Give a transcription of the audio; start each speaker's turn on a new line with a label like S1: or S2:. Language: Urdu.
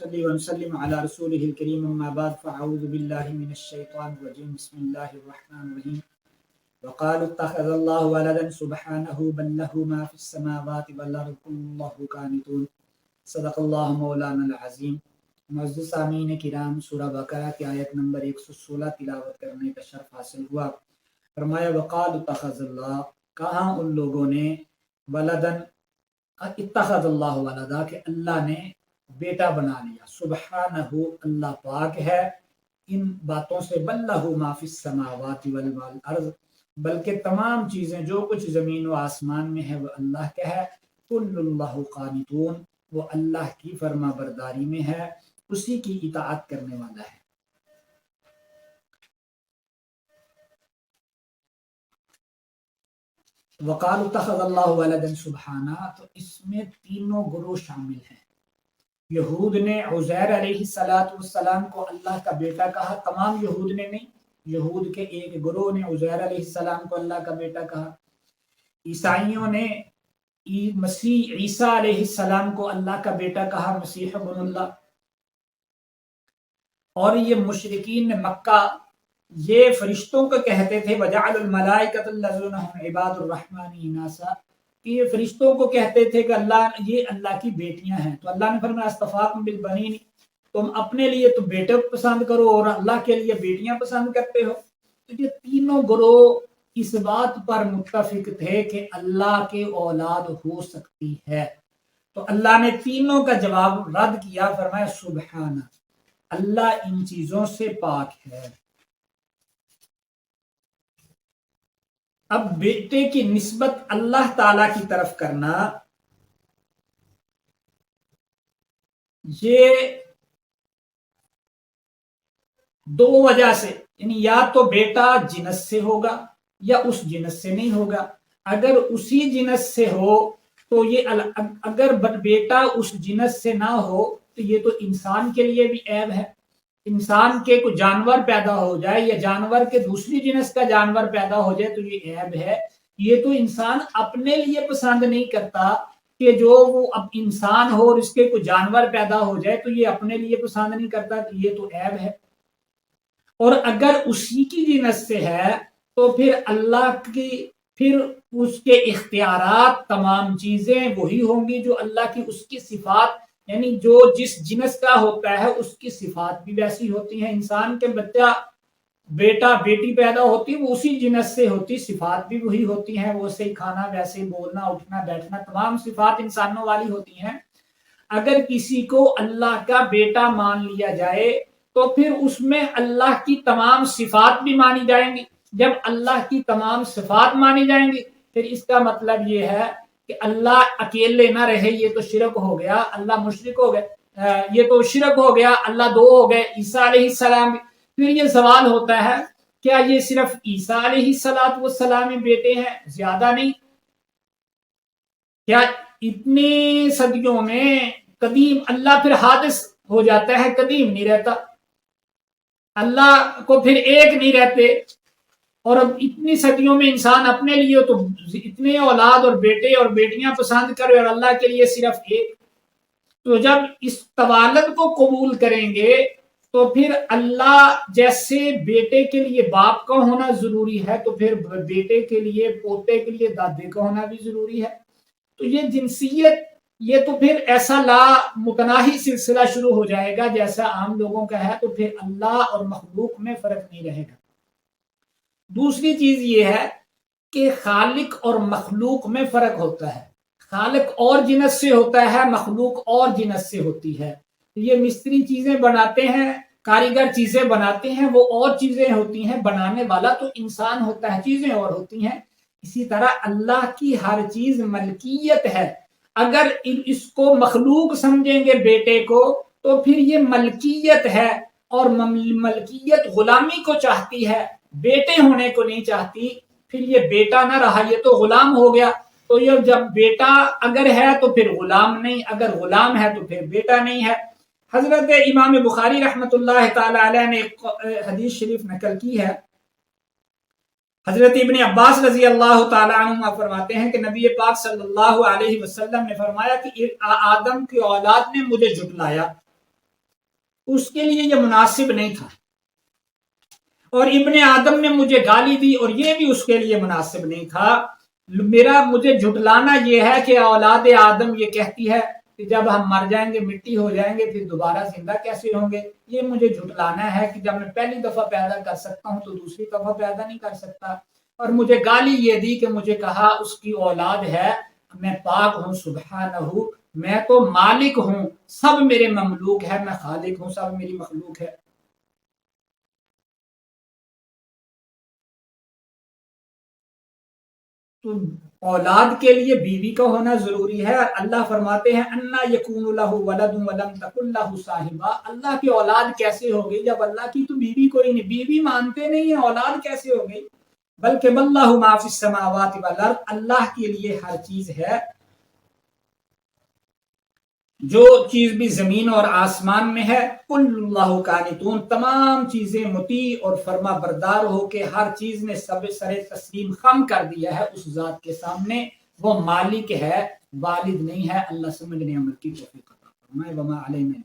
S1: ونصلي ونسلم على رسوله الكريم أما بعد فأعوذ بالله من الشيطان الرجيم بسم الله الرحمن الرحيم وقالوا اتخذ الله ولدا سبحانه بل له ما في السماوات والأرض كل الله قانتون صدق اللہ مولانا العظیم۔ معزز سامعین کرام، سورہ بقرہ کی آیت نمبر 116 تلاوت کرنے کا شرف حاصل ہوا۔ فرمایا وقالوا اتخذ اللہ، کہا ان لوگوں نے ولدن، اتخذ اللہ ولدا کہ اللہ نے بیٹا بنا لیا، سبحانہ اللہ پاک ہے ان باتوں سے، بل لہ ما فی السماوات والارض، بلکہ تمام چیزیں جو کچھ زمین و آسمان میں ہے وہ اللہ کا ہے، کل اللہ قانتون، وہ اللہ کی فرما برداری میں ہے، اسی کی اطاعت کرنے والا ہے۔ وقالوا اتخذ اللہ ولدا سبحانہ، تو اس میں تینوں گروہ شامل ہیں۔ یہود نے عزیر علیہ السلام کو اللہ کا بیٹا کہا، تمام یہود نے نہیں، یہود کے ایک گروہ نے عزیر علیہ السلام کو اللہ کا بیٹا کہا۔ عیسائیوں نے مسیح عیسیٰ علیہ السلام کو اللہ کا بیٹا کہا، مسیح ابن اللہ۔ اور یہ مشرکین مکہ یہ فرشتوں کو کہتے تھے وجعل الملائکۃ الذین هم عباد الرحمن اناثا، کہ یہ فرشتوں کو کہتے تھے کہ اللہ یہ اللہ کی بیٹیاں ہیں، تو اللہ نے فرمایا اصطفاکم بالبنین، تم اپنے لیے تو بیٹے پسند کرو اور اللہ کے لیے بیٹیاں پسند کرتے ہو۔ تو یہ تینوں گروہ اس بات پر متفق تھے کہ اللہ کے اولاد ہو سکتی ہے، تو اللہ نے تینوں کا جواب رد کیا، فرمایا سبحانہ، اللہ ان چیزوں سے پاک ہے۔ اب بیٹے کی نسبت اللہ تعالی کی طرف کرنا، یہ دو وجہ سے، یعنی یا تو بیٹا جنس سے ہوگا یا اس جنس سے نہیں ہوگا۔ اگر اسی جنس سے ہو تو یہ اگر بیٹا اس جنس سے نہ ہو تو یہ تو انسان کے لیے بھی عیب ہے۔ انسان کے کوئی جانور پیدا ہو جائے یا جانور کے دوسری جنس کا جانور پیدا ہو جائے تو یہ عیب ہے۔ یہ تو انسان اپنے لیے پسند نہیں کرتا کہ جو وہ اب انسان ہو اور اس کے کوئی جانور پیدا ہو جائے تو یہ اپنے لیے پسند نہیں کرتا، کہ یہ تو عیب ہے۔ اور اگر اسی کی جنس سے ہے تو پھر اللہ کی، پھر اس کے اختیارات تمام چیزیں وہی ہوں گی جو اللہ کی، اس کی صفات، یعنی جو جس جنس کا ہوتا ہے اس کی صفات بھی ویسی ہوتی ہیں۔ انسان کے بچہ بیٹا بیٹی پیدا ہوتی وہ اسی جنس سے ہوتی، صفات بھی وہی ہوتی ہیں، ویسے ہی کھانا، ویسے ہی بولنا اٹھنا بیٹھنا، تمام صفات انسانوں والی ہوتی ہیں۔ اگر کسی کو اللہ کا بیٹا مان لیا جائے تو پھر اس میں اللہ کی تمام صفات بھی مانی جائیں گی۔ جب اللہ کی تمام صفات مانی جائیں گی پھر اس کا مطلب یہ ہے کہ اللہ اکیلے نہ رہے، یہ تو شرک ہو گیا، اللہ مشرک ہو گئے، یہ تو شرک ہو گیا، اللہ دو ہو گئے، عیسیٰ علیہ السلام۔ پھر یہ سوال ہوتا ہے کیا یہ صرف عیسیٰ علیہ السلام بیٹے ہیں، زیادہ نہیں؟ کیا اتنی صدیوں میں قدیم اللہ پھر حادث ہو جاتا ہے، قدیم نہیں رہتا؟ اللہ کو پھر ایک نہیں رہتے، اور اب اتنی صدیوں میں انسان اپنے لیے تو اتنے اولاد اور بیٹے اور بیٹیاں پسند کرے اور اللہ کے لیے صرف ایک۔ تو جب اس توالد کو قبول کریں گے تو پھر اللہ جیسے بیٹے کے لیے باپ کا ہونا ضروری ہے تو پھر بیٹے کے لیے، پوتے کے لیے دادے کا ہونا بھی ضروری ہے۔ تو یہ جنسیت، یہ تو پھر ایسا لا متناہی سلسلہ شروع ہو جائے گا جیسا عام لوگوں کا ہے، تو پھر اللہ اور مخلوق میں فرق نہیں رہے گا۔ دوسری چیز یہ ہے کہ خالق اور مخلوق میں فرق ہوتا ہے، خالق اور جنس سے ہوتا ہے، مخلوق اور جنس سے ہوتی ہے۔ یہ مستری چیزیں بناتے ہیں، کاریگر چیزیں بناتے ہیں، وہ اور چیزیں ہوتی ہیں، بنانے والا تو انسان ہوتا ہے، چیزیں اور ہوتی ہیں۔ اسی طرح اللہ کی ہر چیز ملکیت ہے۔ اگر اس کو مخلوق سمجھیں گے بیٹے کو تو پھر یہ ملکیت ہے، اور ملکیت غلامی کو چاہتی ہے، بیٹے ہونے کو نہیں چاہتی۔ پھر یہ بیٹا نہ رہا، یہ تو غلام ہو گیا۔ تو یہ جب بیٹا اگر ہے تو پھر غلام نہیں، اگر غلام ہے تو پھر بیٹا نہیں ہے۔ حضرت امام بخاری رحمۃ اللہ تعالی علیہ نے ایک حدیث شریف نقل کی ہے، حضرت ابن عباس رضی اللہ تعالی عنہ فرماتے ہیں کہ نبی پاک صلی اللہ علیہ وسلم نے فرمایا کہ آدم کی اولاد نے مجھے جھٹلایا، اس کے لیے یہ مناسب نہیں تھا، اور ابن آدم نے مجھے گالی دی اور یہ بھی اس کے لیے مناسب نہیں تھا۔ مجھے جھٹلانا یہ ہے کہ اولاد آدم یہ کہتی ہے کہ جب ہم مر جائیں گے مٹی ہو جائیں گے پھر دوبارہ زندہ کیسے ہوں گے، یہ مجھے جھٹلانا ہے کہ جب میں پہلی دفعہ پیدا کر سکتا ہوں تو دوسری دفعہ پیدا نہیں کر سکتا۔ اور مجھے گالی یہ دی کہ مجھے کہا اس کی اولاد ہے، میں پاک ہوں سبحانہ، میں تو مالک ہوں، سب میرے مملوک ہے، میں خالق ہوں، سب میری مخلوق ہے۔ تو اولاد کے لیے بیوی کا ہونا ضروری ہے، اور اللہ فرماتے ہیں انا یکون لہ ولد ولم تکن لہ صاحبہ، اللہ کی اولاد کیسے ہوگی جب اللہ کی تو بیوی کوئی نہیں، بیوی مانتے نہیں ہیں، اولاد کیسے ہوگی؟ بلکہ واللہ ما فی السماوات والارض، اللہ کے لیے ہر چیز ہے، جو چیز بھی زمین اور آسمان میں ہے، کل اللہ قانتون، تمام چیزیں مطیع اور فرما بردار ہو کے ہر چیز نے سب سر تسلیم خم کر دیا ہے اس ذات کے سامنے، وہ مالک ہے، والد نہیں ہے۔ اللہ سمجھنے عمل کی توفیق عطا فرمائے۔ وما علینا